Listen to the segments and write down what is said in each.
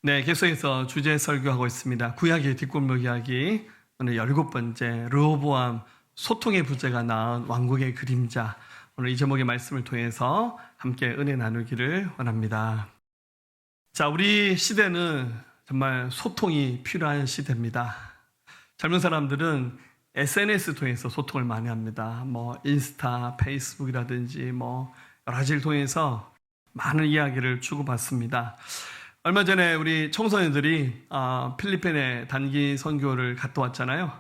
네, 계속해서 주제 설교하고 있습니다. 구약의 뒷골목 이야기, 오늘 17번째 르호보암 소통의 부재가 낳은 왕국의 그림자. 오늘 이 제목의 말씀을 통해서 함께 은혜 나누기를 원합니다. 자, 우리 시대는 정말 소통이 필요한 시대입니다. 젊은 사람들은 SNS 통해서 소통을 많이 합니다. 인스타, 페이스북이라든지 여러 가지를 통해서 많은 이야기를 주고받습니다. 얼마 전에 우리 청소년들이 필리핀에 단기 선교를 갔다 왔잖아요.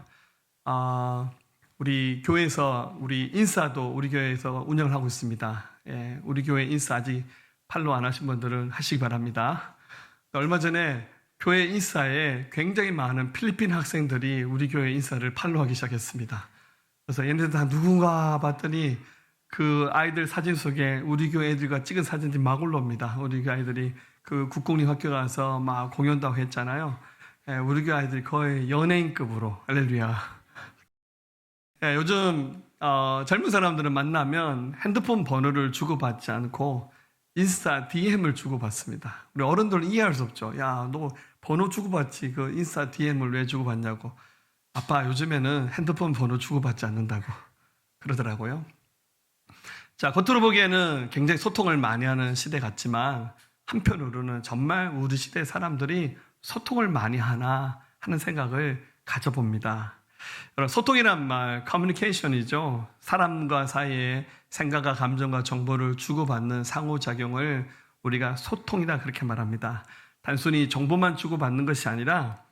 우리 교회에서 우리 인싸도 우리 교회에서 운영을 하고 있습니다. 예, 우리 교회 인싸 아직 팔로우 안 하신 분들은 하시기 바랍니다. 얼마 전에 교회 인싸에 굉장히 많은 필리핀 학생들이 우리 교회 인싸를 팔로우하기 시작했습니다. 그래서 얘네들 다 누군가 봤더니 그 아이들 사진 속에 우리 교회 애들과 찍은 사진들이 막 올라옵니다. 우리 교회 아이들이 그 국공립학교 가서 막 공연도 하고 했잖아요. 예, 우리 교회 아이들이 거의 연예인급으로, 할렐루야. 예, 요즘 젊은 사람들은 만나면 핸드폰 번호를 주고받지 않고 인스타 DM을 주고받습니다. 우리 어른들은 이해할 수 없죠. 야, 너 번호 주고받지 그 인스타 DM을 왜 주고받냐고. 아빠, 요즘에는 핸드폰 번호 주고받지 않는다고 그러더라고요. 자, 겉으로 보기에는 굉장히 소통을 많이 하는 시대 같지만 한편으로는 정말 우리 시대 사람들이 소통을 많이 하나 하는 생각을 가져봅니다. 소통이란 말, 커뮤니케이션이죠. 사람과 사이에 생각과 감정과 정보를 주고받는 상호작용을 우리가 소통이다 그렇게 말합니다. 단순히 정보만 주고받는 것이 아니라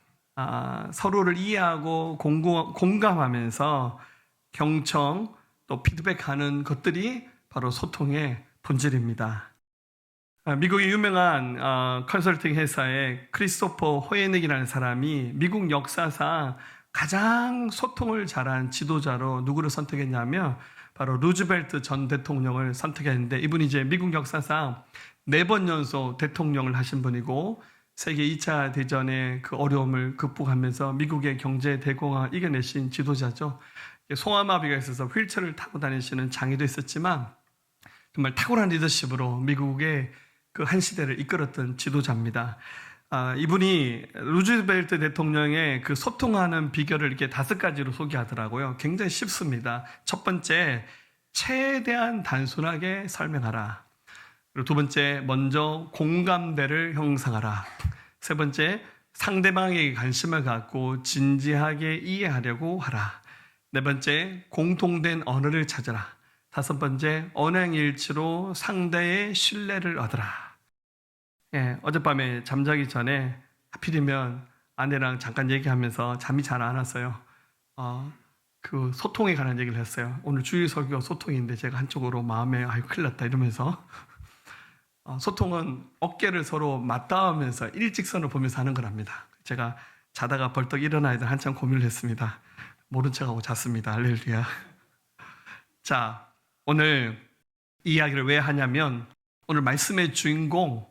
서로를 이해하고 공감하면서 경청 또 피드백하는 것들이 바로 소통의 본질입니다. 미국의 유명한 컨설팅 회사의 크리스토퍼 호예닉이라는 사람이 미국 역사상 가장 소통을 잘한 지도자로 누구를 선택했냐면 바로 루즈벨트 전 대통령을 선택했는데, 이분이 이제 미국 역사상 4번 연속 대통령을 하신 분이고 세계 2차 대전의 그 어려움을 극복하면서 미국의 경제 대공황을 이겨내신 지도자죠. 송화마비가 있어서 휠체어를 타고 다니시는 장애도 있었지만 정말 탁월한 리더십으로 미국의 그 한 시대를 이끌었던 지도자입니다. 이분이 루즈벨트 대통령의 그 소통하는 비결을 이렇게 5가지로 소개하더라고요. 굉장히 쉽습니다. 첫 번째, 최대한 단순하게 설명하라. 그리고 두 번째, 먼저 공감대를 형성하라. 세 번째, 상대방에게 관심을 갖고 진지하게 이해하려고 하라. 네 번째, 공통된 언어를 찾아라. 5번째, 언행일치로 상대의 신뢰를 얻어라. 예, 어젯밤에 잠자기 전에 하필이면 아내랑 잠깐 얘기하면서 잠이 잘 안 왔어요. 그 소통에 관한 얘기를 했어요. 오늘 주일 설교 소통인데 제가 한쪽으로 마음에 아유 큰일 났다 이러면서 소통은 어깨를 서로 맞닿으면서 일직선을 보면서 하는 거랍니다. 제가 자다가 벌떡 일어나야 돼 한참 고민을 했습니다. 모른 척하고 잤습니다. 할렐루야. 자, 오늘 이 이야기를 왜 하냐면 오늘 말씀의 주인공,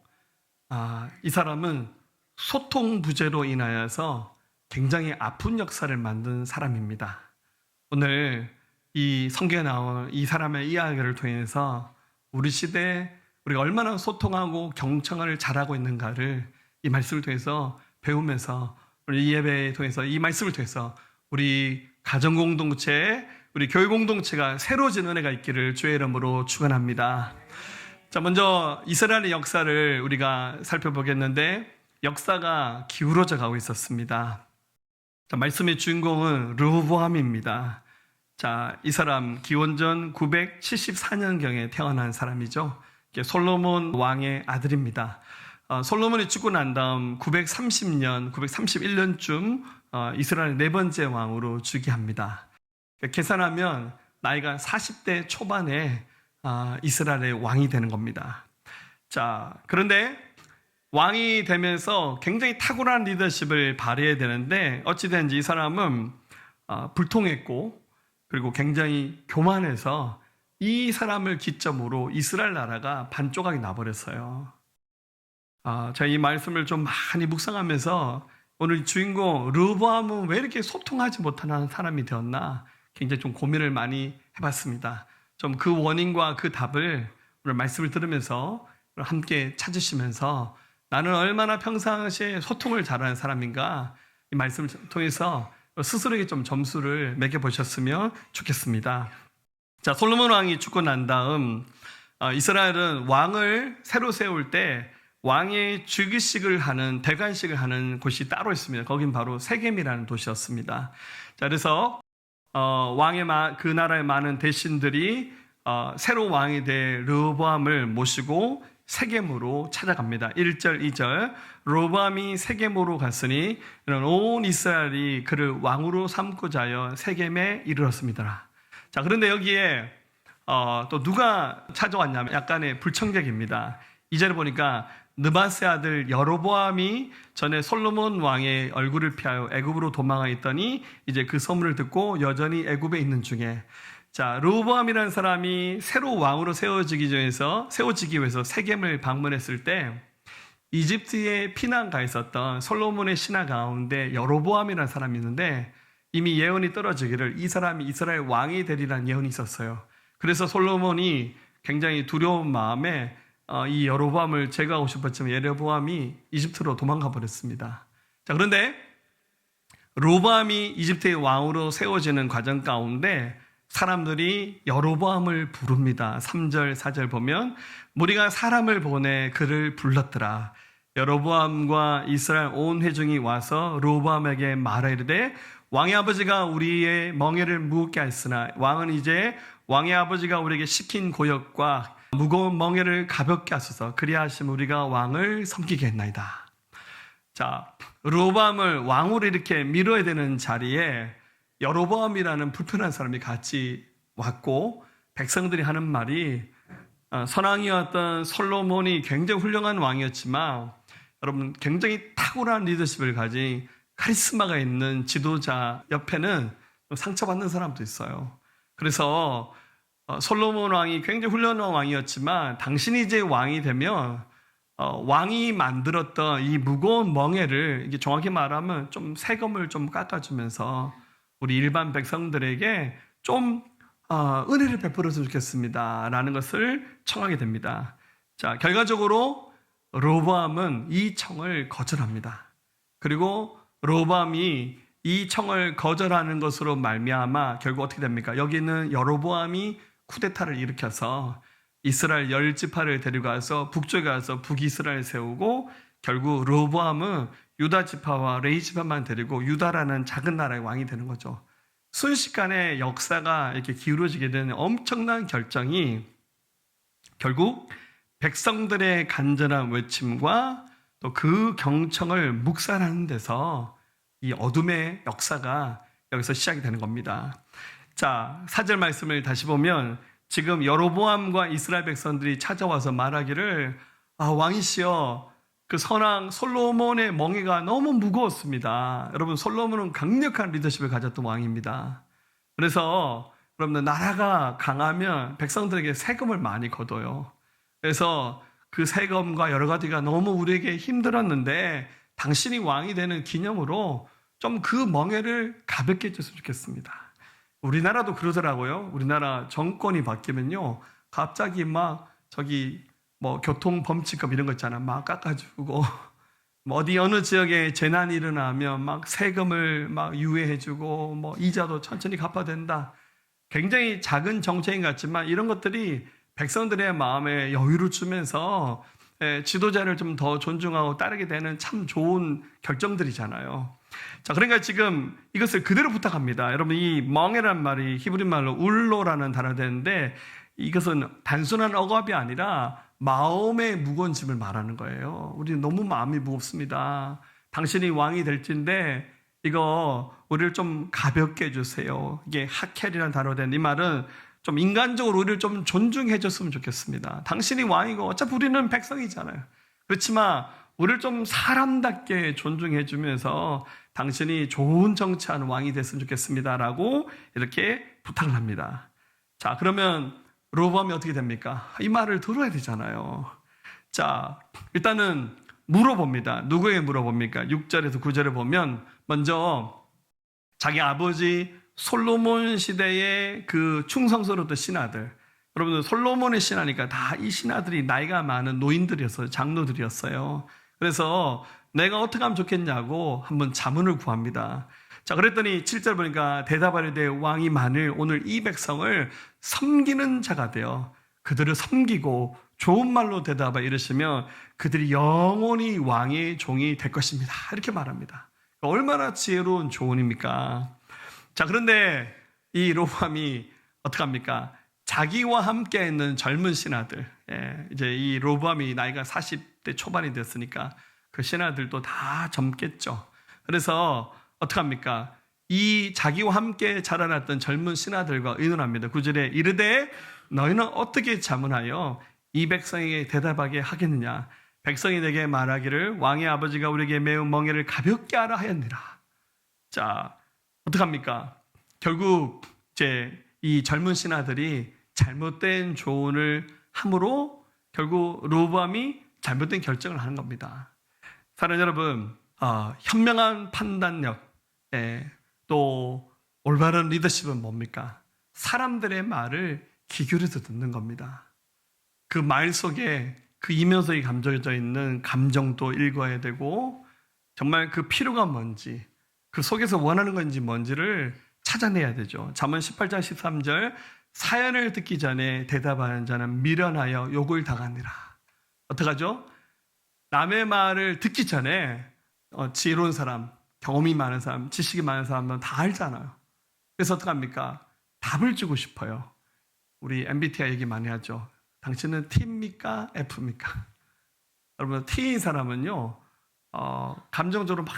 이 사람은 소통 부재로 인하여서 굉장히 아픈 역사를 만든 사람입니다. 오늘 이 성경에 나온 이 사람의 이야기를 통해서 우리 시대에 우리가 얼마나 소통하고 경청을 잘하고 있는가를 이 말씀을 통해서 배우면서 우리 이 예배를 통해서 이 말씀을 통해서 우리 가정공동체, 우리 교회공동체가 새로워진 은혜가 있기를 주의 이름으로 축원합니다. 자, 먼저 이스라엘의 역사를 우리가 살펴보겠는데 역사가 기울어져 가고 있었습니다. 자, 말씀의 주인공은 르호보암입니다. 자, 이 사람 기원전 974년경에 태어난 사람이죠. 솔로몬 왕의 아들입니다. 솔로몬이 죽고 난 다음 931년쯤 이스라엘 4번째 왕으로 즉위합니다. 계산하면 나이가 40대 초반에 이스라엘의 왕이 되는 겁니다. 자, 그런데 왕이 되면서 굉장히 탁월한 리더십을 발휘해야 되는데 어찌됐는지 이 사람은 불통했고 그리고 굉장히 교만해서 이 사람을 기점으로 이스라엘 나라가 반조각이 나버렸어요. 제가 이 말씀을 좀 많이 묵상하면서 오늘 주인공 르호보암은 왜 이렇게 소통하지 못하는 사람이 되었나 굉장히 좀 고민을 많이 해봤습니다. 좀 그 원인과 그 답을 오늘 말씀을 들으면서 함께 찾으시면서 나는 얼마나 평상시에 소통을 잘하는 사람인가, 이 말씀을 통해서 스스로에게 좀 점수를 매겨보셨으면 좋겠습니다. 자, 솔로몬 왕이 죽고 난 다음 이스라엘은 왕을 새로 세울 때 왕의 즉위식을 하는, 대관식을 하는 곳이 따로 있습니다. 거긴 바로 세겜이라는 도시였습니다. 자, 그래서 그 나라의 많은 대신들이 새로 왕이 될 르호보암을 모시고 세겜으로 찾아갑니다. 1절, 2절. 르호보암이 세겜으로 갔으니 온 이스라엘이 그를 왕으로 삼고자 하여 세겜에 이르렀습니다. 자, 그런데 여기에 또 누가 찾아왔냐면 약간의 불청객입니다. 2절에 보니까 느바세 아들 여로보암이 전에 솔로몬 왕의 얼굴을 피하여 애굽으로 도망가 있더니 이제 그 소문을 듣고 여전히 애굽에 있는 중에, 자, 르호보암이라는 사람이 새로 왕으로 세워지기 위해서 세겜을 방문했을 때 이집트에 피난가 있었던 솔로몬의 신하 가운데 여로보암이라는 사람이 있는데 이미 예언이 떨어지기를 이 사람이 이스라엘 왕이 되리라는 예언이 있었어요. 그래서 솔로몬이 굉장히 두려운 마음에 이 여로보암을 제거하고 싶었지만 여로보암이 이집트로 도망가 버렸습니다. 자, 그런데 르호보암이 이집트의 왕으로 세워지는 과정 가운데 사람들이 여로보암을 부릅니다. 3절, 4절 보면 무리가 사람을 보내 그를 불렀더라. 여로보암과 이스라엘 온 회중이 와서 르호보암에게 말하이르되 왕의 아버지가 우리의 멍에를 무겁게 하였으나 왕은 이제 왕의 아버지가 우리에게 시킨 고역과 무거운 멍에를 가볍게 하소서. 그리하시면 우리가 왕을 섬기게 했나이다. 자, 르호보암을 왕으로 이렇게 밀어야 되는 자리에 여로보암이라는 불편한 사람이 같이 왔고, 백성들이 하는 말이 선왕이었던 솔로몬이 굉장히 훌륭한 왕이었지만 여러분 굉장히 탁월한 리더십을 가진 카리스마가 있는 지도자 옆에는 상처받는 사람도 있어요. 그래서 솔로몬 왕이 굉장히 훌륭한 왕이었지만 당신이 이제 왕이 되면 왕이 만들었던 이 무거운 멍에를, 이게 정확히 말하면 좀 세금을 좀 깎아주면서 우리 일반 백성들에게 좀 은혜를 베풀었으면 좋겠습니다 라는 것을 청하게 됩니다. 자, 결과적으로 르호보암은 이 청을 거절합니다. 그리고 르호보암이 이 청을 거절하는 것으로 말미암아 결국 어떻게 됩니까? 여기는 여로보암이 쿠데타를 일으켜서 이스라엘 10지파를 데려가서 북쪽에 가서 북이스라엘 세우고, 결국 르호보암은 유다 지파와 레위 지파만 데리고 유다라는 작은 나라의 왕이 되는 거죠. 순식간에 역사가 이렇게 기울어지게 되는 엄청난 결정이 결국 백성들의 간절한 외침과 또 그 경청을 묵살하는 데서 이 어둠의 역사가 여기서 시작이 되는 겁니다. 자, 4절 말씀을 다시 보면 지금 여로보암과 이스라엘 백성들이 찾아와서 말하기를 왕이시여, 그 선왕 솔로몬의 멍에가 너무 무거웠습니다. 여러분, 솔로몬은 강력한 리더십을 가졌던 왕입니다. 그래서 여러분들, 나라가 강하면 백성들에게 세금을 많이 걷어요. 그래서 그 세금과 여러 가지가 너무 우리에게 힘들었는데 당신이 왕이 되는 기념으로 좀 그 멍에를 가볍게 해줬으면 좋겠습니다. 우리나라도 그러더라고요. 우리나라 정권이 바뀌면요, 갑자기 막 교통범칙금 이런 거 있잖아, 막 깎아주고, 어디 어느 지역에 재난이 일어나면 막 세금을 막 유예해주고, 이자도 천천히 갚아야 된다. 굉장히 작은 정책인 것 같지만 이런 것들이 백성들의 마음에 여유를 주면서 지도자를 좀 더 존중하고 따르게 되는 참 좋은 결정들이잖아요. 자, 그러니까 지금 이것을 그대로 부탁합니다. 여러분, 이 멍에란 말이 히브리 말로 울로라는 단어가 되는데 이것은 단순한 억압이 아니라 마음의 무거운 짐을 말하는 거예요. 우리는 너무 마음이 무겁습니다. 당신이 왕이 될진데 이거 우리를 좀 가볍게 해주세요. 이게 하켈이라는 단어가 된 이 말은 좀 인간적으로 우리를 좀 존중해 줬으면 좋겠습니다. 당신이 왕이고 어차피 우리는 백성이잖아요. 그렇지만 우리를 좀 사람답게 존중해 주면서 당신이 좋은 정치하는 왕이 됐으면 좋겠습니다 라고 이렇게 부탁을 합니다. 자, 그러면 르호보암이 어떻게 됩니까? 이 말을 들어야 되잖아요. 자, 일단은 물어봅니다. 누구에게 물어봅니까? 6절에서 9절에 보면 먼저 자기 아버지 솔로몬 시대의 그 충성스러웠던 신하들, 여러분들 솔로몬의 신하니까 다 이 신하들이 나이가 많은 노인들이었어요. 장로들이었어요. 그래서 내가 어떻게 하면 좋겠냐고 한번 자문을 구합니다. 자, 그랬더니 7절 보니까 대답하려되 왕이 만일 오늘 이 백성을 섬기는 자가 되어 그들을 섬기고 좋은 말로 대답하 이르시면 그들이 영원히 왕의 종이 될 것입니다. 이렇게 말합니다. 얼마나 지혜로운 조언입니까? 자, 그런데 이 로보암이 어떡합니까? 자기와 함께 있는 젊은 신하들, 이제 이 로보암이 나이가 40대 초반이 됐으니까 그 신하들도 다 젊겠죠. 그래서 어떡합니까? 이 자기와 함께 자라났던 젊은 신하들과 의논합니다. 9절에 이르되 너희는 어떻게 자문하여 이 백성에게 대답하게 하겠느냐? 백성이 내게 말하기를 왕의 아버지가 우리에게 매우 멍에를 가볍게 하라 하였느라. 자, 어떡합니까? 결국 이제 이 젊은 신하들이 잘못된 조언을 함으로 결국 로보암이 잘못된 결정을 하는 겁니다. 사랑하는 여러분, 현명한 판단력, 또 올바른 리더십은 뭡니까? 사람들의 말을 귀 기울여서 듣는 겁니다. 그 말 속에 그 이면속에 감정져 있는 감정도 읽어야 되고 정말 그 필요가 뭔지 그 속에서 원하는 건지 뭔지를 찾아내야 되죠. 잠언 18장 13절 사연을 듣기 전에 대답하는 자는 미련하여 욕을 당하니라. 어떡하죠? 남의 말을 듣기 전에 지혜로운 사람, 경험이 많은 사람, 지식이 많은 사람은 다 알잖아요. 그래서 어떡합니까? 답을 주고 싶어요. 우리 MBTI 얘기 많이 하죠. 당신은 T입니까? F입니까? 여러분, T인 사람은요, 감정적으로 막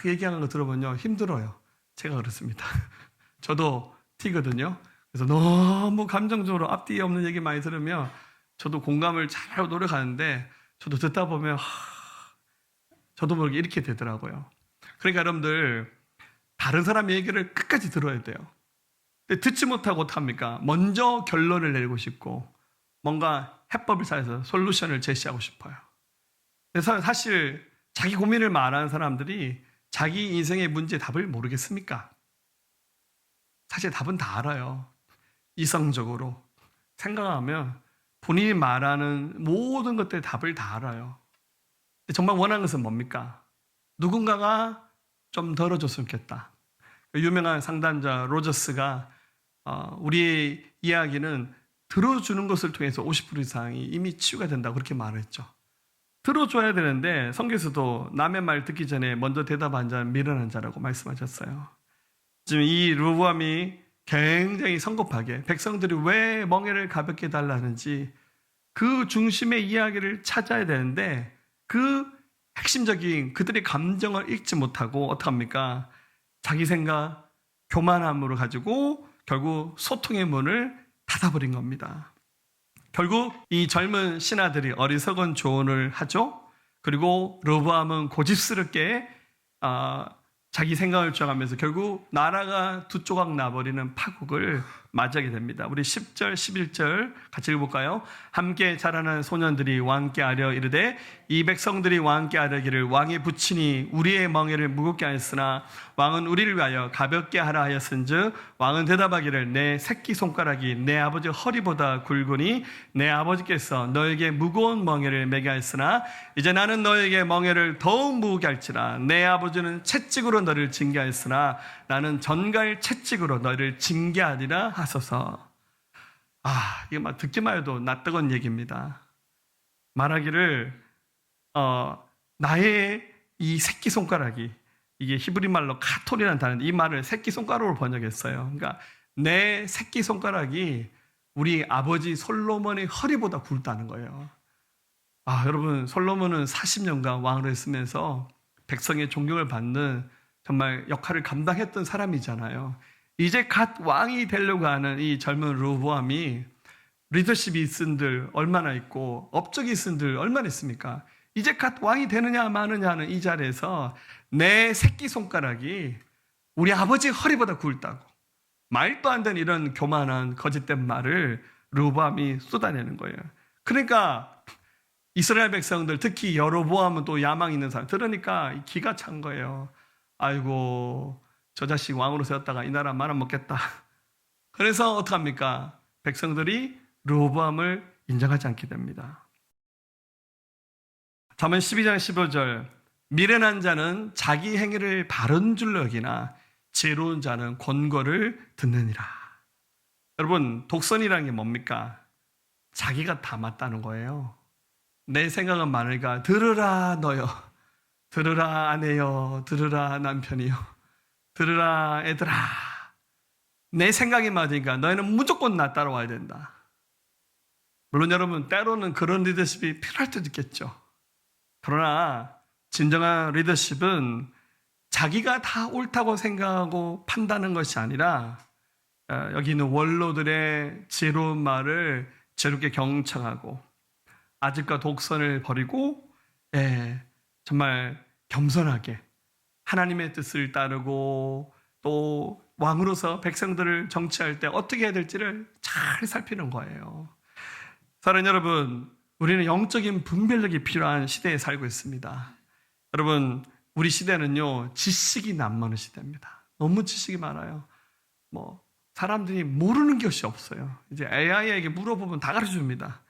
얘기하는 거 들어보면요, 힘들어요. 제가 그렇습니다. 저도 T거든요. 그래서 너무 감정적으로 앞뒤 없는 얘기 많이 들으면 저도 공감을 잘하고 노력하는데 저도 듣다 보면 저도 모르게 이렇게 되더라고요. 그러니까 여러분들 다른 사람의 얘기를 끝까지 들어야 돼요. 근데 듣지 못하고 어떡합니까? 먼저 결론을 내리고 싶고 뭔가 해법을 찾아서 솔루션을 제시하고 싶어요. 그래서 사실 자기 고민을 말하는 사람들이 자기 인생의 문제의 답을 모르겠습니까? 사실 답은 다 알아요. 이성적으로 생각하면 본인이 말하는 모든 것들의 답을 다 알아요. 정말 원하는 것은 뭡니까? 누군가가 좀 덜어줬으면 좋겠다. 유명한 상담자 로저스가 우리의 이야기는 들어주는 것을 통해서 50% 이상이 이미 치유가 된다고 그렇게 말했죠. 들어줘야 되는데 성경에서도 남의 말 듣기 전에 먼저 대답한 자는 미련한 자라고 말씀하셨어요. 지금 이 로보암이 굉장히 성급하게 백성들이 왜 멍에를 가볍게 달라는지 그 중심의 이야기를 찾아야 되는데 그 핵심적인 그들의 감정을 읽지 못하고 어떡합니까? 자기 생각, 교만함으로 가지고 결국 소통의 문을 닫아버린 겁니다. 결국 이 젊은 신하들이 어리석은 조언을 하죠. 그리고 로보암은 고집스럽게 자기 생각을 주장하면서 결국 나라가 두 조각 나버리는 파국을 맞이하게 됩니다. 우리 10절, 11절 같이 읽어볼까요? 함께 자라는 소년들이 왕께 아뢰어 이르되 이 백성들이 왕께 아뢰기를 왕의 부친이 우리의 멍에를 무겁게 하였으나 왕은 우리를 위하여 가볍게 하라 하였은즉 왕은 대답하기를 내 새끼손가락이 내 아버지 허리보다 굵으니 내 아버지께서 너에게 무거운 멍에를 매게 하였으나 이제 나는 너에게 멍에를 더욱 무겁게 할지라 내 아버지는 채찍으로 너를 징계하였으나 나는 전갈 채찍으로 너를 징계하리라 하소서. 이게 막 듣기만 해도 낯뜨거운 얘기입니다. 말하기를 나의 이 새끼손가락이 이게 히브리 말로 카톨이라는 단어인데 이 말을 새끼손가락으로 번역했어요. 그러니까 내 새끼손가락이 우리 아버지 솔로몬의 허리보다 굵다는 거예요. 여러분 솔로몬은 40년간 왕을 했으면서 백성의 존경을 받는 정말 역할을 감당했던 사람이잖아요. 이제 갓 왕이 되려고 하는 이 젊은 로보암이 리더십이 있은들 얼마나 있고 업적이 있은들 얼마나 있습니까? 이제 갓 왕이 되느냐 마느냐 하는 이 자리에서 내 새끼손가락이 우리 아버지 허리보다 굵다고 말도 안 되는 이런 교만한 거짓된 말을 로보암이 쏟아내는 거예요. 그러니까 이스라엘 백성들 특히 여로보암은 또 야망 있는 사람 들으니까 기가 찬 거예요. 아이고 저 자식 왕으로 세웠다가 이 나라 말아먹겠다. 그래서 어떡합니까? 백성들이 르호보암을 인정하지 않게 됩니다. 잠언 12장 15절 미련한 자는 자기 행위를 바른 줄로 여기나 지혜로운 자는 권고를 듣느니라. 여러분, 독선이라는 게 뭡니까? 자기가 다 맞다는 거예요. 내 생각은 많으니까 들으라 너요, 들으라 아내요, 들으라 남편이요, 들으라 애들아. 내 생각이 맞으니까 너희는 무조건 나 따라와야 된다. 물론 여러분, 때로는 그런 리더십이 필요할 때도 있겠죠. 그러나 진정한 리더십은 자기가 다 옳다고 생각하고 판단하는 것이 아니라 여기 있는 원로들의 지혜로운 말을 지혜롭게 경청하고 아집과 독선을 버리고 정말 겸손하게 하나님의 뜻을 따르고 또 왕으로서 백성들을 정치할 때 어떻게 해야 될지를 잘 살피는 거예요. 사랑하는 여러분, 우리는 영적인 분별력이 필요한 시대에 살고 있습니다. 여러분, 우리 시대는요, 지식이 남많은 시대입니다. 너무 지식이 많아요. 사람들이 모르는 것이 없어요. 이제 AI에게 물어보면 다 가르쳐줍니다.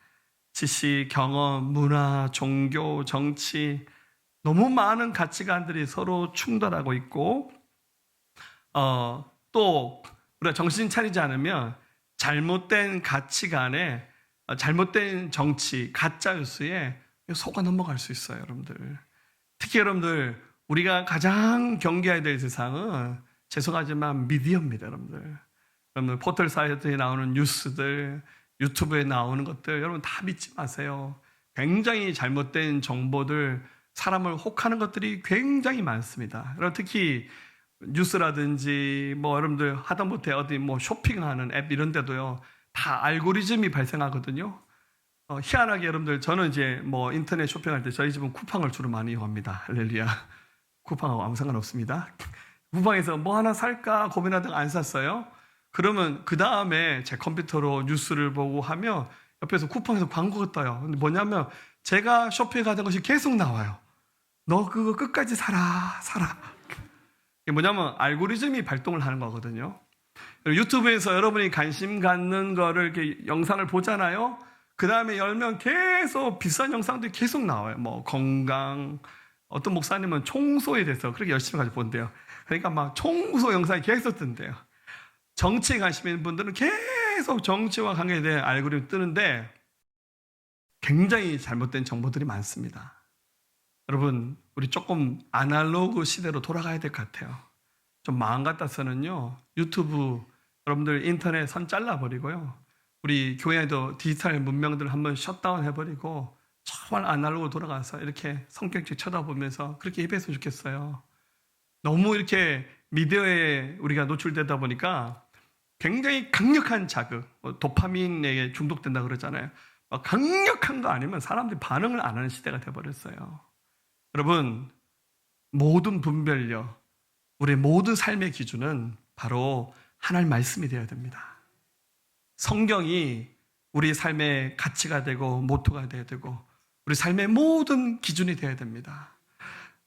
지식, 경험, 문화, 종교, 정치, 너무 많은 가치관들이 서로 충돌하고 있고, 또 우리가 정신 차리지 않으면 잘못된 가치관에 잘못된 정치, 가짜 뉴스에 속아 넘어갈 수 있어요, 여러분들. 특히 여러분들, 우리가 가장 경계해야 될 세상은 죄송하지만 미디어입니다, 여러분들. 여러분들 포털 사이트에 나오는 뉴스들, 유튜브에 나오는 것들 여러분 다 믿지 마세요. 굉장히 잘못된 정보들, 사람을 혹하는 것들이 굉장히 많습니다. 여러분 특히 뉴스라든지 여러분들 하다못해 어디 쇼핑하는 앱 이런 데도요, 다 알고리즘이 발생하거든요. 희한하게 여러분들, 저는 이제 인터넷 쇼핑할 때 저희 집은 쿠팡을 주로 많이 이용합니다. 할렐루야. 쿠팡하고 아무 상관없습니다. 쿠팡에서 뭐 하나 살까 고민하다가 안 샀어요. 그러면 그 다음에 제 컴퓨터로 뉴스를 보고 하면 옆에서 쿠팡에서 광고가 떠요. 근데 뭐냐면 제가 쇼핑하던 것이 계속 나와요. 너 그거 끝까지 사라. 이게 뭐냐면 알고리즘이 발동을 하는 거거든요. 유튜브에서 여러분이 관심 갖는 거를 이렇게 영상을 보잖아요. 그 다음에 열면 계속 비싼 영상들이 계속 나와요. 건강, 어떤 목사님은 청소에 대해서 그렇게 열심히 가지고 본대요. 그러니까 청소 영상이 계속 뜬대요. 정치에 관심 있는 분들은 계속 정치와 관계에 대한 알고리즘이 뜨는데 굉장히 잘못된 정보들이 많습니다. 여러분, 우리 조금 아날로그 시대로 돌아가야 될 것 같아요. 좀 마음 같아서는요, 유튜브, 여러분들 인터넷 선 잘라버리고요, 우리 교회에도 디지털 문명들 한번 셧다운 해버리고 정말 아날로그 돌아가서 이렇게 성경책 쳐다보면서 그렇게 예배했으면 좋겠어요. 너무 이렇게 미디어에 우리가 노출되다 보니까 굉장히 강력한 자극, 도파민에 중독된다 그러잖아요. 강력한 거 아니면 사람들이 반응을 안 하는 시대가 돼버렸어요. 여러분, 모든 분별력, 우리의 모든 삶의 기준은 바로 하나님 말씀이 되어야 됩니다. 성경이 우리 삶의 가치가 되고 모토가 되어야 되고 우리 삶의 모든 기준이 되어야 됩니다.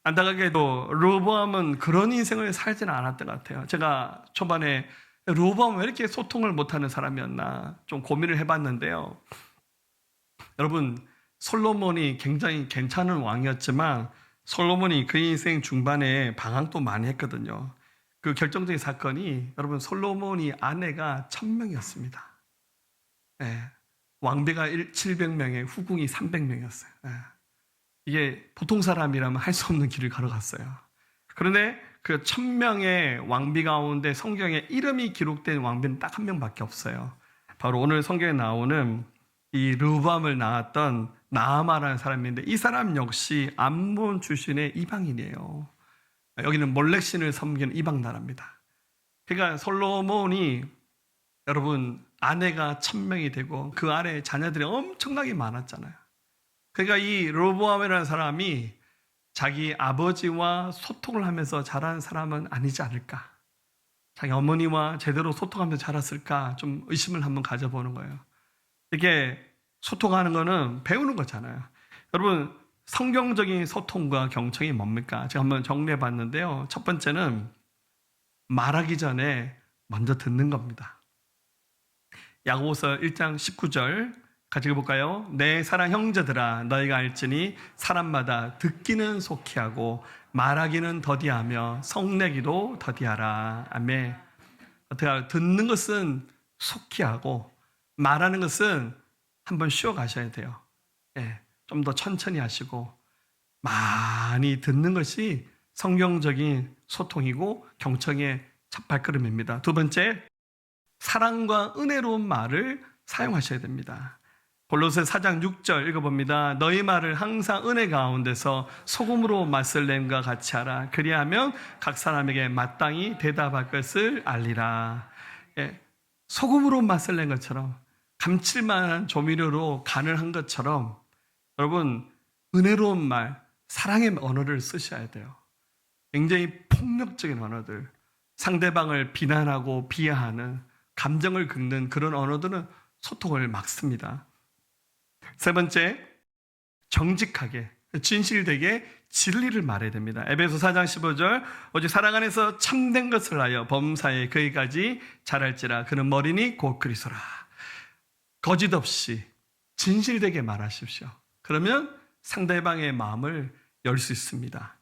안타깝게도 르호보암은 그런 인생을 살지는 않았던 것 같아요. 제가 초반에 르호보암은 왜 이렇게 소통을 못하는 사람이었나 좀 고민을 해봤는데요. 여러분, 솔로몬이 굉장히 괜찮은 왕이었지만 솔로몬이 그 인생 중반에 방황도 많이 했거든요. 그 결정적인 사건이 여러분, 솔로몬이 아내가 1000명이었습니다. 왕비가 700명에 후궁이 300명이었어요. 이게 보통 사람이라면 할 수 없는 길을 걸어갔어요. 그런데 그 1000명의 왕비 가운데 성경에 이름이 기록된 왕비는 딱 한 명밖에 없어요. 바로 오늘 성경에 나오는 이 르호보암을 낳았던 나아마라는 사람인데 이 사람 역시 암몬 출신의 이방인이에요. 여기는 몰렉신을 섬기는 이방 나라입니다. 그러니까 솔로몬이 여러분 아내가 1000명이 되고 그 아래 자녀들이 엄청나게 많았잖아요. 그러니까 이 르호보암이라는 사람이 자기 아버지와 소통을 하면서 자란 사람은 아니지 않을까, 자기 어머니와 제대로 소통하면서 자랐을까 좀 의심을 한번 가져보는 거예요. 이게 소통하는 거는 배우는 거잖아요. 여러분, 성경적인 소통과 경청이 뭡니까? 제가 한번 정리해 봤는데요. 첫 번째는 말하기 전에 먼저 듣는 겁니다. 야고보서 1장 19절 같이 읽어볼까요? 내 사랑 형제들아 너희가 알지니 사람마다 듣기는 속히하고 말하기는 더디하며 성내기도 더디하라. 아멘. 어떻게 듣는 것은 속히하고 말하는 것은 한번 쉬어 가셔야 돼요. 예, 좀 더 천천히 하시고 많이 듣는 것이 성경적인 소통이고 경청의 첫 발걸음입니다. 두 번째, 사랑과 은혜로운 말을 사용하셔야 됩니다. 골로새 4장 6절 읽어봅니다. 너희 말을 항상 은혜 가운데서 소금으로 맛을 냄과 같이 하라. 그리하면 각 사람에게 마땅히 대답할 것을 알리라. 예, 소금으로 맛을 낸 것처럼 감칠만한 조미료로 간을 한 것처럼 여러분 은혜로운 말, 사랑의 언어를 쓰셔야 돼요. 굉장히 폭력적인 언어들, 상대방을 비난하고 비하하는 감정을 긁는 그런 언어들은 소통을 막습니다. 세 번째, 정직하게 진실되게 진리를 말해야 됩니다. 에베소 4장 15절 오직 사랑 안에서 참된 것을 하여 범사에 그에까지 자랄지라. 그는 머리니 곧 그리스도라. 거짓 없이 진실되게 말하십시오. 그러면 상대방의 마음을 열 수 있습니다.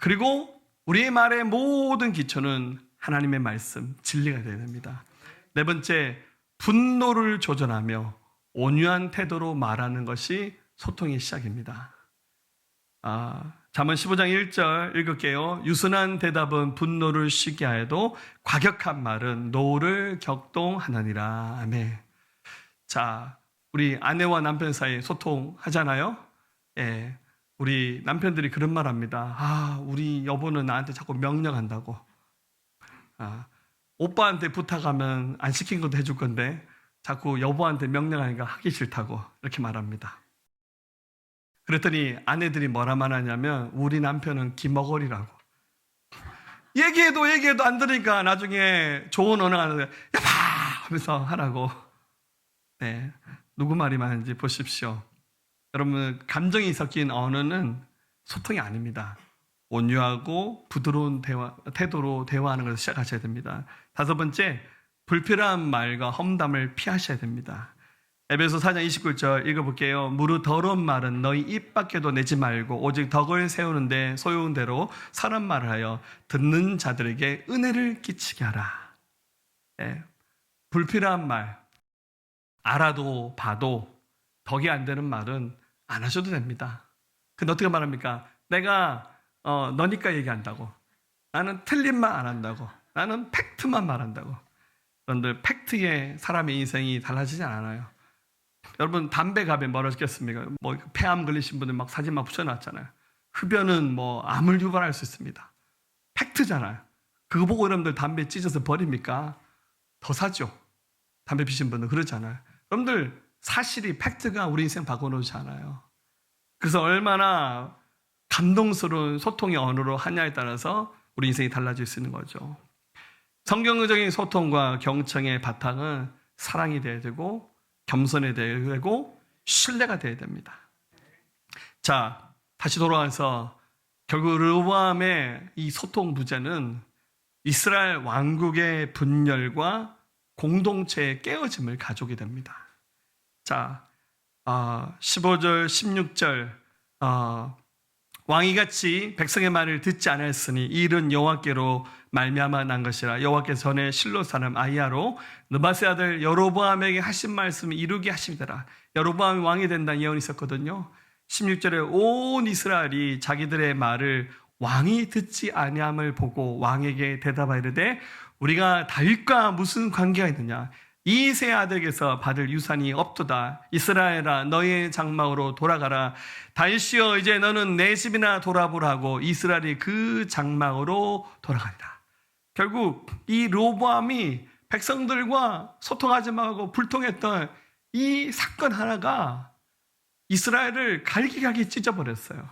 그리고 우리의 말의 모든 기초는 하나님의 말씀, 진리가 되어야 됩니다. 네 번째, 분노를 조절하며 온유한 태도로 말하는 것이 소통의 시작입니다. 잠언 15장 1절 읽을게요. 유순한 대답은 분노를 쉬게 하여도 과격한 말은 노를 격동하느니라. 아멘. 자, 우리 아내와 남편 사이 소통하잖아요. 예, 우리 남편들이 그런 말 합니다. 우리 여보는 나한테 자꾸 명령한다고. 오빠한테 부탁하면 안 시킨 것도 해줄 건데 자꾸 여보한테 명령하니까 하기 싫다고 이렇게 말합니다. 그랬더니 아내들이 뭐라 말하냐면 우리 남편은 기머거리라고. 얘기해도 안 들으니까 나중에 좋은 언어가 나는데 여봐 하면서 하라고. 네, 누구 말이 맞는지 보십시오. 여러분 감정이 섞인 언어는 소통이 아닙니다. 온유하고 부드러운 태도로 대화하는 것을 시작하셔야 됩니다. 다섯 번째, 불필요한 말과 험담을 피하셔야 됩니다. 에베소 4장 29절 읽어볼게요. 무릇 더러운 말은 너희 입 밖에도 내지 말고 오직 덕을 세우는데 소요운 대로 사람 말을 하여 듣는 자들에게 은혜를 끼치게 하라. 네, 불필요한 말, 알아도 봐도 덕이 안 되는 말은 안 하셔도 됩니다. 근데 어떻게 말합니까? 내가 너니까 얘기한다고. 나는 틀린 말 안 한다고. 나는 팩트만 말한다고. 그런데 팩트에 사람의 인생이 달라지지 않아요. 여러분 담배 갑에 뭐라 했겠습니까? 폐암 걸리신 분들 막 사진 막 붙여놨잖아요. 흡연은 암을 유발할 수 있습니다. 팩트잖아요. 그거 보고 여러분들 담배 찢어서 버립니까? 더 사죠. 담배 피신 분들 그렇잖아요. 여러분들 사실이 팩트가 우리 인생 바꿔놓지 않아요. 그래서 얼마나 감동스러운 소통의 언어로 하냐에 따라서 우리 인생이 달라질 수 있는 거죠. 성경적인 소통과 경청의 바탕은 사랑이 되어야 되고 겸손이 되어야 되고 신뢰가 되어야 됩니다. 자, 다시 돌아와서 결국 르호보암의 이 소통 부재는 이스라엘 왕국의 분열과 공동체의 깨어짐을 가져오게 됩니다. 자, 15절, 16절 왕이 같이 백성의 말을 듣지 않았으니 이 일은 여호와께로 말미암아 난 것이라. 여호와께서 전에 실로 사람 아히야로 느바세 아들 여로보암에게 하신 말씀을 이루게 하심이더라. 여로보암이 왕이 된다는 예언이 있었거든요. 16절에 온 이스라엘이 자기들의 말을 왕이 듣지 아니함을 보고 왕에게 대답하이르되 우리가 다윗과 무슨 관계가 있느냐? 이 세 아들에게서 받을 유산이 없도다. 이스라엘아 너희의 장막으로 돌아가라. 다윗이여 이제 너는 내 집이나 돌아보라고 이스라엘이 그 장막으로 돌아가리라. 결국 이 르호보암이 백성들과 소통하지 말고 불통했던 이 사건 하나가 이스라엘을 갈기갈기 찢어버렸어요.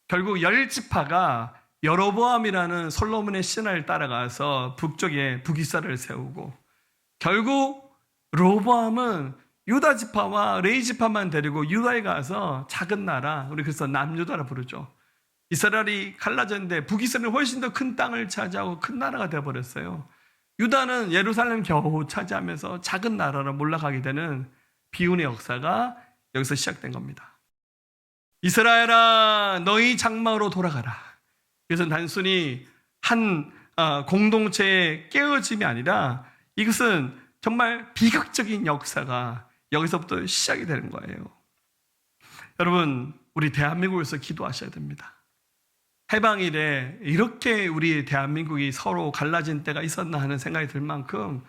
결국 10지파가 여로보암이라는 솔로몬의 신하를 따라가서 북쪽에 북이스라엘을 세우고 결국 르호보암은 유다 지파와 레위 지파만 데리고 유다에 가서 작은 나라, 우리 그래서 남유다라 부르죠. 이스라엘이 갈라졌는데 북이스라엘은 훨씬 더 큰 땅을 차지하고 큰 나라가 되어버렸어요. 유다는 예루살렘 겨우 차지하면서 작은 나라로 몰락하게 되는 비운의 역사가 여기서 시작된 겁니다. 이스라엘아, 너희 장막으로 돌아가라. 이것은 단순히 한 공동체의 깨어짐이 아니라 이것은 정말 비극적인 역사가 여기서부터 시작이 되는 거예요. 여러분, 우리 대한민국에서 기도하셔야 됩니다. 해방 이래 이렇게 우리 대한민국이 서로 갈라진 때가 있었나 하는 생각이 들 만큼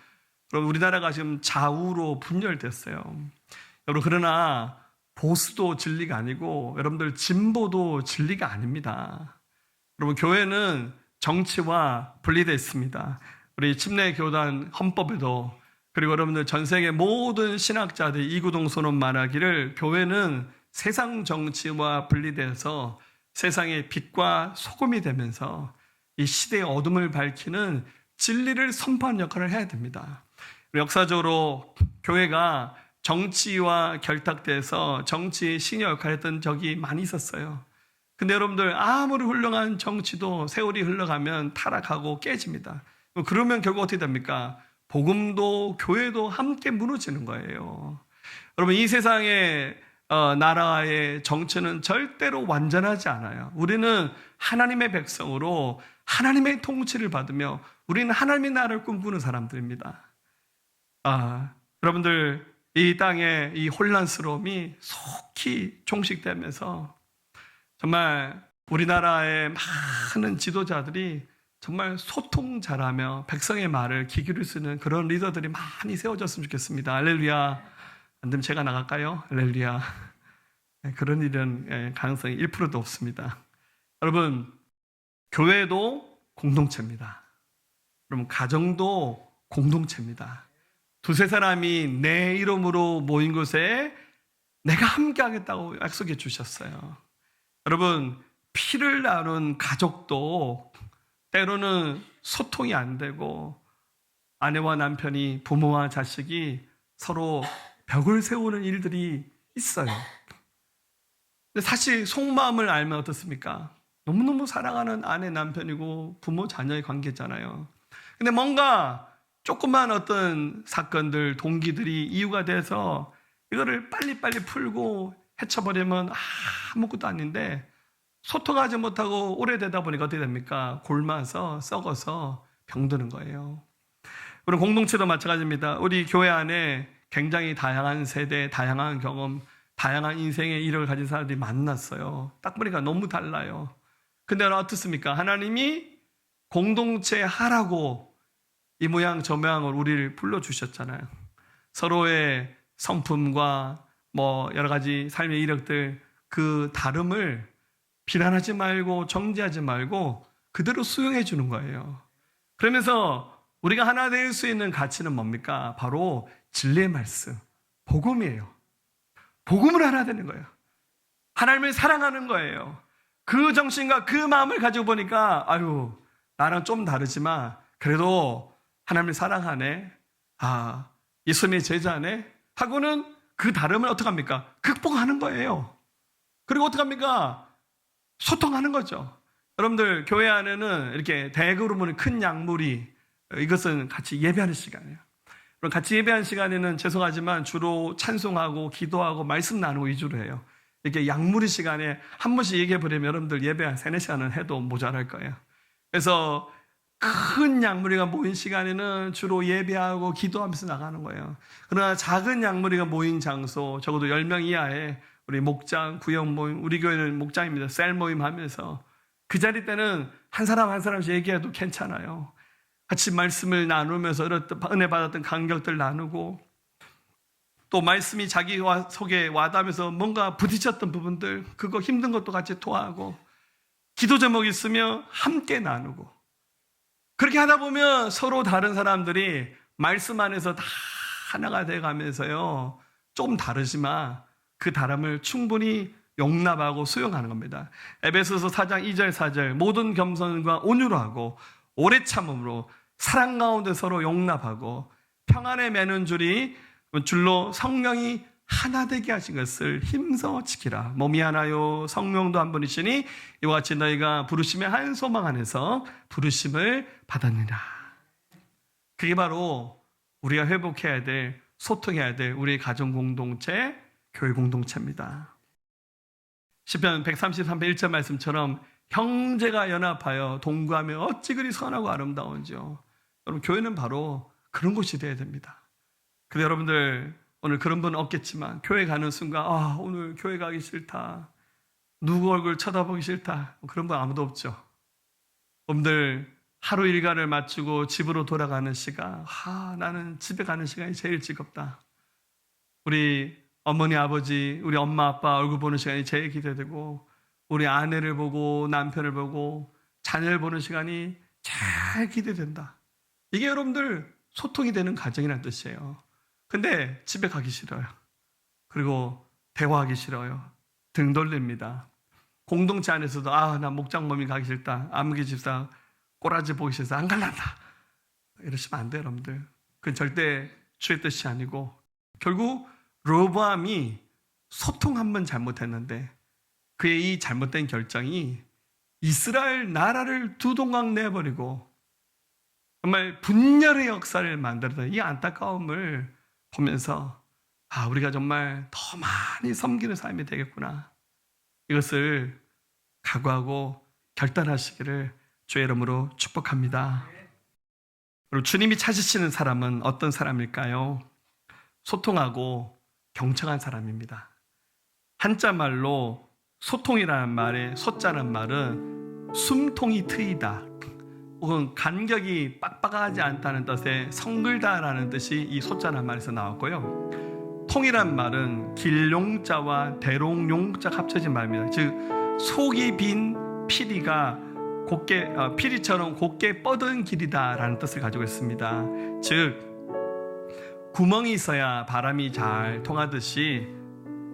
여러분, 우리나라가 지금 좌우로 분열됐어요. 여러분, 그러나 보수도 진리가 아니고 여러분들 진보도 진리가 아닙니다. 여러분, 교회는 정치와 분리되어 있습니다. 우리 침례교단 헌법에도, 그리고 여러분들 전 세계 모든 신학자들이 이구동성론 말하기를 교회는 세상 정치와 분리돼서 세상의 빛과 소금이 되면서 이 시대의 어둠을 밝히는 진리를 선포하는 역할을 해야 됩니다. 역사적으로 교회가 정치와 결탁돼서 정치의 신여 역할을 했던 적이 많이 있었어요. 근데 여러분들, 아무리 훌륭한 정치도 세월이 흘러가면 타락하고 깨집니다. 그러면 결국 어떻게 됩니까? 복음도 교회도 함께 무너지는 거예요. 여러분, 이 세상의 나라의 정치는 절대로 완전하지 않아요. 우리는 하나님의 백성으로 하나님의 통치를 받으며 우리는 하나님의 나라를 꿈꾸는 사람들입니다. 여러분들, 이 땅의 이 혼란스러움이 속히 종식되면서 정말 우리나라의 많은 지도자들이 정말 소통 잘하며 백성의 말을 귀 기울일 수 있는 그런 리더들이 많이 세워졌으면 좋겠습니다. 할렐루야. 안 되면 제가 나갈까요? 할렐루야. 그런 일은 가능성이 1%도 없습니다. 여러분, 교회도 공동체입니다. 여러분, 가정도 공동체입니다. 두세 사람이 내 이름으로 모인 곳에 내가 함께 하겠다고 약속해 주셨어요. 여러분, 피를 나눈 가족도 때로는 소통이 안 되고 아내와 남편이, 부모와 자식이 서로 벽을 세우는 일들이 있어요. 근데 사실 속마음을 알면 어떻습니까? 너무너무 사랑하는 아내, 남편이고 부모, 자녀의 관계잖아요. 근데 뭔가 조그만 어떤 사건들, 동기들이 이유가 돼서 이거를 빨리빨리 풀고 헤쳐버리면 아무것도 아닌데, 소통하지 못하고 오래되다 보니까 어떻게 됩니까? 골마서 썩어서 병드는 거예요. 우리 공동체도 마찬가지입니다. 우리 교회 안에 굉장히 다양한 세대, 다양한 경험, 다양한 인생의 이력을 가진 사람들이 만났어요. 딱 보니까 너무 달라요. 근데 어떻습니까? 하나님이 공동체 하라고 이 모양 저 모양을 우리를 불러주셨잖아요. 서로의 성품과 여러 가지 삶의 이력들, 그 다름을 비난하지 말고 정죄하지 말고 그대로 수용해 주는 거예요. 그러면서 우리가 하나 될 수 있는 가치는 뭡니까? 바로 진리의 말씀, 복음이에요. 복음을 하나 되는 거예요. 하나님을 사랑하는 거예요. 그 정신과 그 마음을 가지고 보니까 나랑 좀 다르지만 그래도 하나님을 사랑하네, 예수님의 제자네 하고는 그 다름을 어떻게 합니까? 극복하는 거예요. 그리고 어떻게 합니까? 소통하는 거죠. 여러분들, 교회 안에는 이렇게 대그룹 모는 큰 양무리, 이것은 같이 예배하는 시간이에요. 같이 예배하는 시간에는 죄송하지만 주로 찬송하고 기도하고 말씀 나누고 위주로 해요. 이렇게 양무리 시간에 한 번씩 얘기해 버리면 여러분들 예배 한 3-4시간은 해도 모자랄 거예요. 그래서 큰 양무리가 모인 시간에는 주로 예배하고 기도하면서 나가는 거예요. 그러나 작은 양무리가 모인 장소, 적어도 10명 이하의 우리 목장, 구역 모임, 우리 교회는 목장입니다. 셀 모임 하면서 그 자리 때는 한 사람 한 사람씩 얘기해도 괜찮아요. 같이 말씀을 나누면서 은혜 받았던 간격들 나누고, 또 말씀이 자기 속에 와닿으면서 뭔가 부딪혔던 부분들, 그거 힘든 것도 같이 토하고, 기도 제목 있으면 함께 나누고, 그렇게 하다 보면 서로 다른 사람들이 말씀 안에서 다 하나가 돼가면서요, 조금 다르지만 그 다름을 충분히 용납하고 수용하는 겁니다. 에베소서 4장 2절 4절 모든 겸손과 온유로 하고 오래 참음으로 사랑 가운데 서로 용납하고 평안에 매는 줄로 성령이 하나 되게 하신 것을 힘써 지키라. 몸이 하나요 성령도 한 분이시니 이와 같이 너희가 부르심의 한 소망 안에서 부르심을 받았느니라. 그게 바로 우리가 회복해야 될 소통해야 될 우리의 가정 공동체, 교회 공동체입니다. 시편 133편 1절 말씀처럼 형제가 연합하여 동거하며 어찌 그리 선하고 아름다운지요. 여러분, 교회는 바로 그런 곳이 되어야 됩니다. 근데 여러분들 오늘 그런 분은 없겠지만 교회 가는 순간 오늘 교회 가기 싫다, 누구 얼굴 쳐다보기 싫다, 그런 분 아무도 없죠. 여러분들 하루 일과를 마치고 집으로 돌아가는 시간, 나는 집에 가는 시간이 제일 즐겁다. 우리 어머니 아버지, 우리 엄마 아빠 얼굴 보는 시간이 제일 기대되고, 우리 아내를 보고 남편을 보고 자녀를 보는 시간이 제일 기대된다. 이게 여러분들 소통이 되는 가정이라는 뜻이에요. 근데 집에 가기 싫어요. 그리고 대화하기 싫어요. 등 돌립니다. 공동체 안에서도 나 목장 모임 가기 싫다, 아무개 집사 꼬라지 보기 싫어서 안 갈란다, 이러시면 안 돼요. 여러분들, 그건 절대 주의 뜻이 아니고, 결국 르호보암이 소통 한 번 잘못했는데 그의 이 잘못된 결정이 이스라엘 나라를 두 동강 내버리고 정말 분열의 역사를 만들었던 이 안타까움을 보면서 우리가 정말 더 많이 섬기는 삶이 되겠구나, 이것을 각오하고 결단하시기를 주의 이름으로 축복합니다. 그리고 주님이 찾으시는 사람은 어떤 사람일까요? 소통하고 경청한 사람입니다. 한자 말로 소통이라는 말의 소자는 말은 숨통이 트이다, 혹은 간격이 빡빡하지 않다는 뜻의 성글다라는 뜻이 이 소자라는 말에서 나왔고요. 통이란 말은 길용자와 대롱용자가 합쳐진 말입니다. 즉 속이 빈 피리가 피리처럼 곱게 뻗은 길이다라는 뜻을 가지고 있습니다. 즉 구멍이 있어야 바람이 잘 통하듯이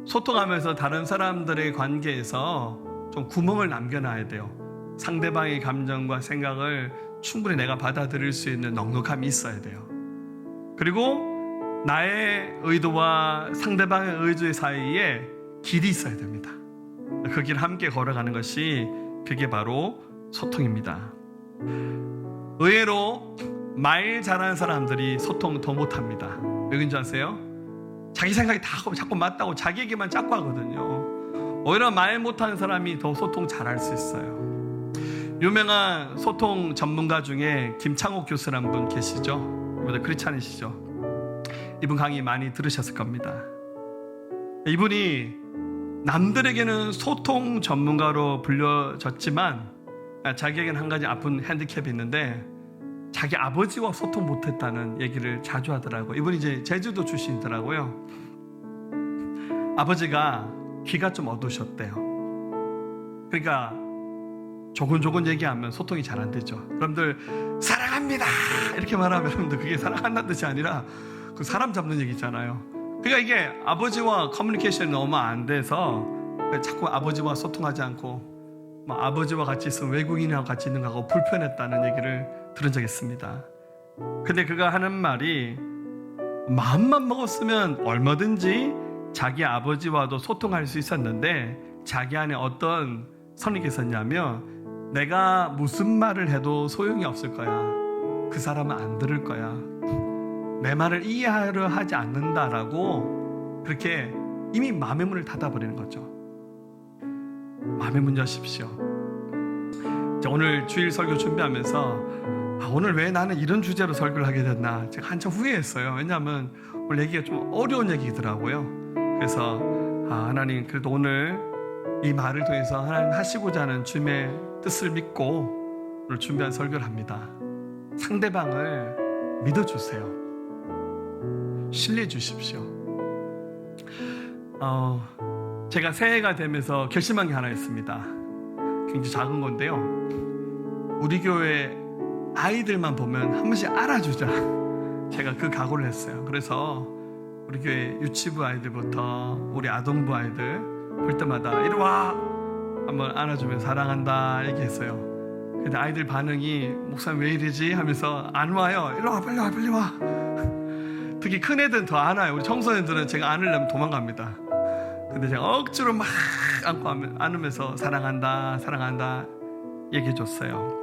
소통하면서 다른 사람들의 관계에서 좀 구멍을 남겨놔야 돼요. 상대방의 감정과 생각을 충분히 내가 받아들일 수 있는 넉넉함이 있어야 돼요. 그리고 나의 의도와 상대방의 의도 사이에 길이 있어야 됩니다. 그 길을 함께 걸어가는 것이 그게 바로 소통입니다. 의외로 말 잘하는 사람들이 소통 더 못합니다. 왜 그런지 아세요? 자기 생각이 다 자꾸 맞다고 자기 얘기만 자꾸 하거든요. 오히려 말 못하는 사람이 더 소통 잘할 수 있어요. 유명한 소통 전문가 중에 김창옥 교수라는 분 계시죠? 이분들 그렇지 않으시죠? 이분 강의 많이 들으셨을 겁니다. 이분이 남들에게는 소통 전문가로 불려졌지만 자기에게는 한 가지 아픈 핸디캡이 있는데 자기 아버지와 소통 못했다는 얘기를 자주 하더라고요. 이분이 이제 제주도 출신이더라고요. 아버지가 귀가 좀 어두우셨대요. 그러니까 조곤조곤 얘기하면 소통이 잘 안 되죠. 여러분들 사랑합니다 이렇게 말하면 여러분들 그게 사랑한다는 뜻이 아니라 그 사람 잡는 얘기잖아요. 그러니까 이게 아버지와 커뮤니케이션이 너무 안 돼서 자꾸 아버지와 소통하지 않고 아버지와 같이 있으면 외국인이랑 같이 있는 거하고 불편했다는 얘기를 들은 적이 있습니다. 근데 그가 하는 말이 마음만 먹었으면 얼마든지 자기 아버지와도 소통할 수 있었는데 자기 안에 어떤 선이 있었냐면 내가 무슨 말을 해도 소용이 없을 거야. 그 사람은 안 들을 거야. 내 말을 이해하려 하지 않는다라고 그렇게 이미 마음의 문을 닫아버리는 거죠. 마음의 문 여십시오. 오늘 주일 설교 준비하면서 오늘 왜 나는 이런 주제로 설교를 하게 됐나 제가 한참 후회했어요. 왜냐하면 오늘 얘기가 좀 어려운 얘기더라고요. 그래서 하나님 그래도 오늘 이 말을 통해서 하나님 하시고자 하는 주님의 뜻을 믿고 오늘 준비한 설교를 합니다. 상대방을 믿어주세요. 신뢰해 주십시오. 제가 새해가 되면서 결심한 게 하나 있습니다. 굉장히 작은 건데요. 우리 교회 아이들만 보면 한 번씩 알아주자. 제가 그 각오를 했어요. 그래서 우리 교회 유치부 아이들부터 우리 아동부 아이들 볼 때마다 이리 와 한번 안아주면 사랑한다 얘기했어요. 근데 아이들 반응이 목사님 왜 이러지 하면서 안 와요. 이리 와 빨리 와 빨리 와. 특히 큰 애들은 더 안 와요. 우리 청소년들은 제가 안으려면 도망갑니다. 근데 제가 억지로 막 안고 안으면서 사랑한다 사랑한다 얘기해 줬어요.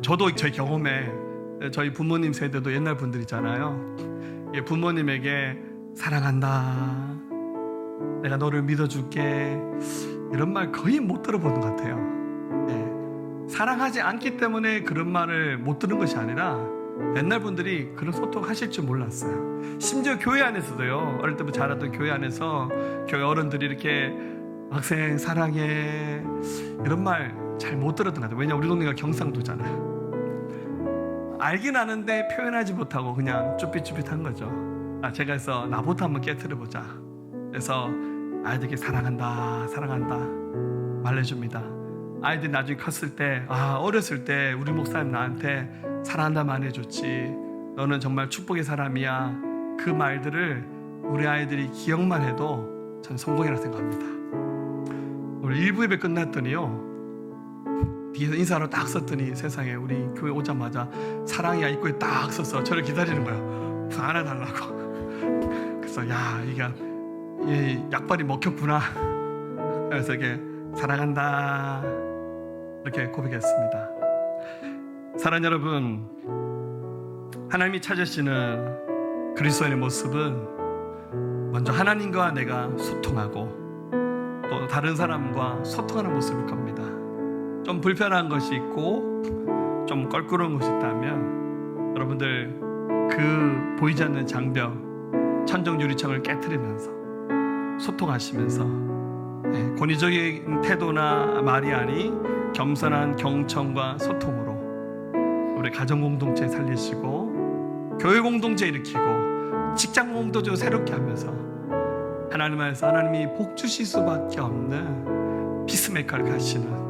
저도 제 경험에 저희 부모님 세대도 옛날 분들이잖아요. 부모님에게 사랑한다, 내가 너를 믿어줄게, 이런 말 거의 못 들어보는 것 같아요. 사랑하지 않기 때문에 그런 말을 못 들은 것이 아니라 옛날 분들이 그런 소통하실 줄 몰랐어요. 심지어 교회 안에서도요, 어릴 때부터 자라던 교회 안에서 교회 어른들이 이렇게 학생 사랑해 이런 말 잘 못 들었던 것 같아요. 왜냐면 우리 동네가 경상도잖아요. 알긴 아는데 표현하지 못하고 그냥 쭈삣쭈삣한 거죠. 제가 해서 나부터 한번 깨트려보자. 그래서 아이들에게 사랑한다 말해줍니다. 아이들이 나중에 컸을 때, 어렸을 때 우리 목사님 나한테 사랑한다 말해줬지, 너는 정말 축복의 사람이야, 그 말들을 우리 아이들이 기억만 해도 전 성공이라고 생각합니다. 우리 1부 예배 끝났더니요, 뒤에서 인사로 딱 썼더니 세상에 우리 교회 오자마자 사랑이야 입구에 딱 써서 저를 기다리는 거예요. 안아달라고. 그래서 야, 이게 약발이 먹혔구나. 그래서 이게 사랑한다 이렇게 고백했습니다. 사랑하는 여러분, 하나님이 찾으시는 그리스도인의 모습은 먼저 하나님과 내가 소통하고 또 다른 사람과 소통하는 모습일 겁니다. 좀 불편한 것이 있고 좀 껄끄러운 것이 있다면 여러분들 그 보이지 않는 장벽, 천정 유리창을 깨트리면서 소통하시면서 권위적인 태도나 말이 아닌 겸손한 경청과 소통으로 우리 가정 공동체 살리시고 교회 공동체 일으키고 직장 공동체 새롭게 하면서 하나님 안에서 하나님이 복 주실 수밖에 없는 피스메이커를 가시는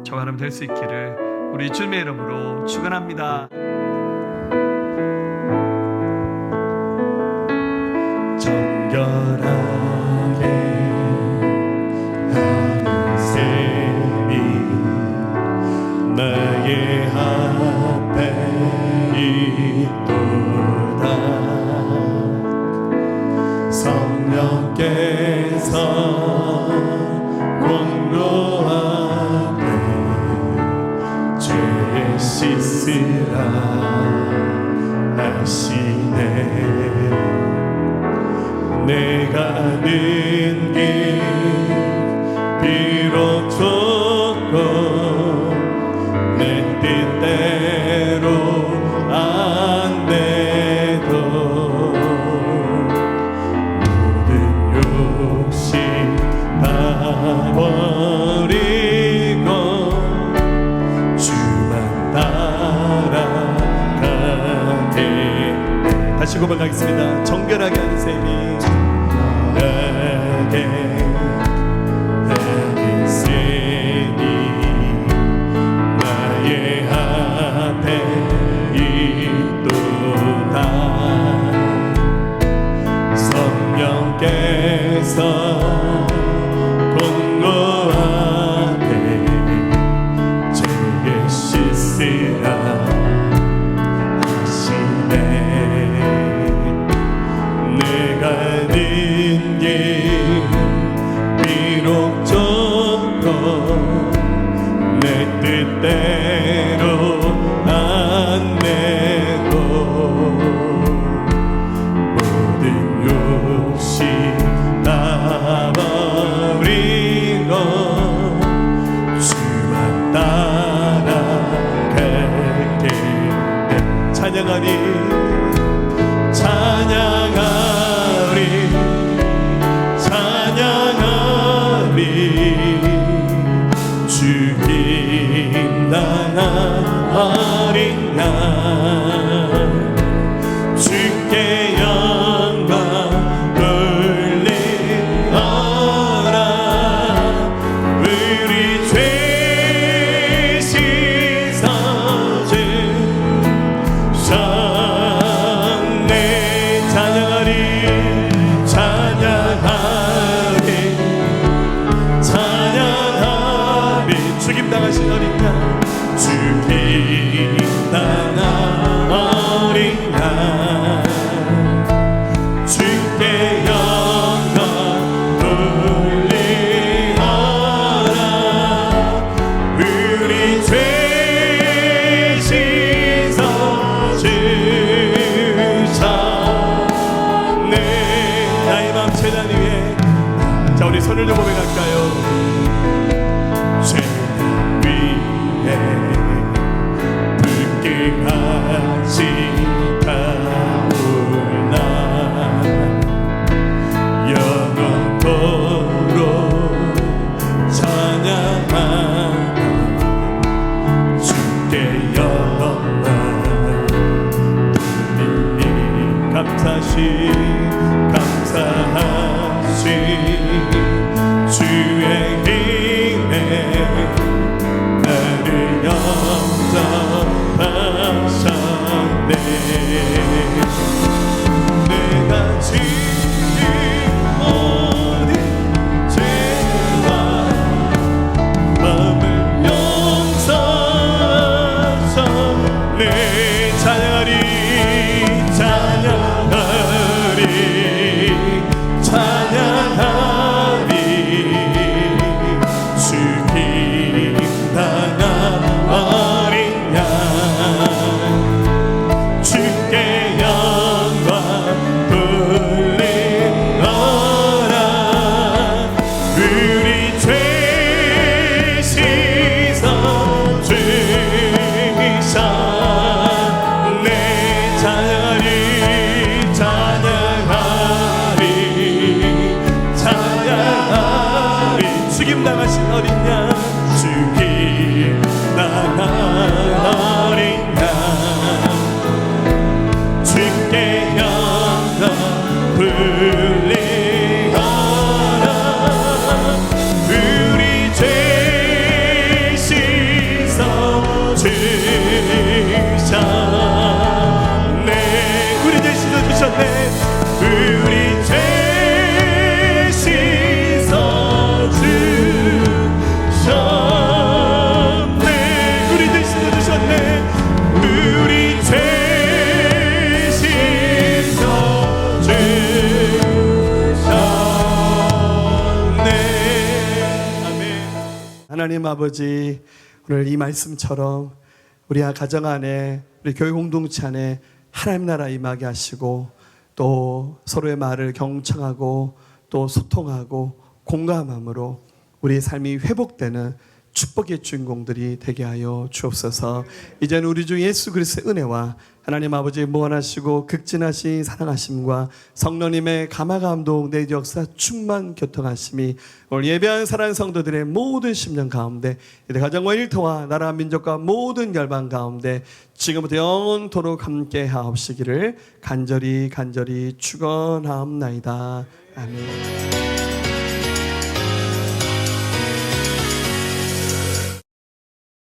저와 여러분 될 수 있기를 우리 주님의 이름으로 축원합니다. 정결하게 하는 셈이 나의 앞에 있도다. 성령께서 공로하게 죄 씻으라 하시네. 내가 아는 길 비록 좁고 내 뜻대로 안 돼도 모든 욕심 다 버리고 주만 따라가네. 다시 고백하겠습니다. 정결하게 하는 셈이 하는 셈이 나의 앞에 있도다. 성령께서 공로하게 죄 씻으라 하시네. 내가 아는 길 비록 좁고 내 뜻대로 안 되고 모든 욕심 다 버리고 주만 따라갈게. 찬양하리 주님 나라 어린 양 주께 영광 돌리어라. 우리 죄 씻어준 성내 찬양하리 죽임 당하신 어린 양, 죽임 당한 손을 좀 고백할까요? 죄악 위에 붉게 같이 타올라 영원토록 찬양하며 주께 영광 돌리니 감사시 주의 힘에 나를 영접하셨네 내가 지킨 모든 죄와 마음을 용서하셨네 찬양하리 찬양하리 찬양하리 죽임 당한 어린 양 주께 영광 돌리노라 우리 죄 씻어 주셨네 찬양하리 찬양하리 찬양하리 죽임 당하신 어린 양 죽임 당한 어린 양 주께 영광 돌리노라 우리 죄 씻어 주셨네 우리 죄 씻어 주셨네 우리 죄 씻어 주셨네 우리 죄 씻어 주셨네 우리 죄 씻어 주셨네 아멘. 하나님 아버지, 오늘 이 말씀처럼 우리 가정 안에, 우리 교회 공동체 안에 하나님 나라 임하게 하시고, 또 서로의 말을 경청하고 또 소통하고 공감함으로 우리의 삶이 회복되는 축복의 주인공들이 되게 하여 주옵소서. 이제는 우리 주 예수 그리스도의 은혜와 하나님 아버지의 무한하시고 극진하신 사랑하심과 성령님의 감화감동 내주 역사 충만 교통하심이 오늘 예배한 사랑하는 성도들의 모든 심령 가운데, 이들 가정과 일터와 나라 민족과 모든 열방 가운데 지금부터 영원토록 함께 하옵시기를 간절히 축원하옵나이다. 아멘.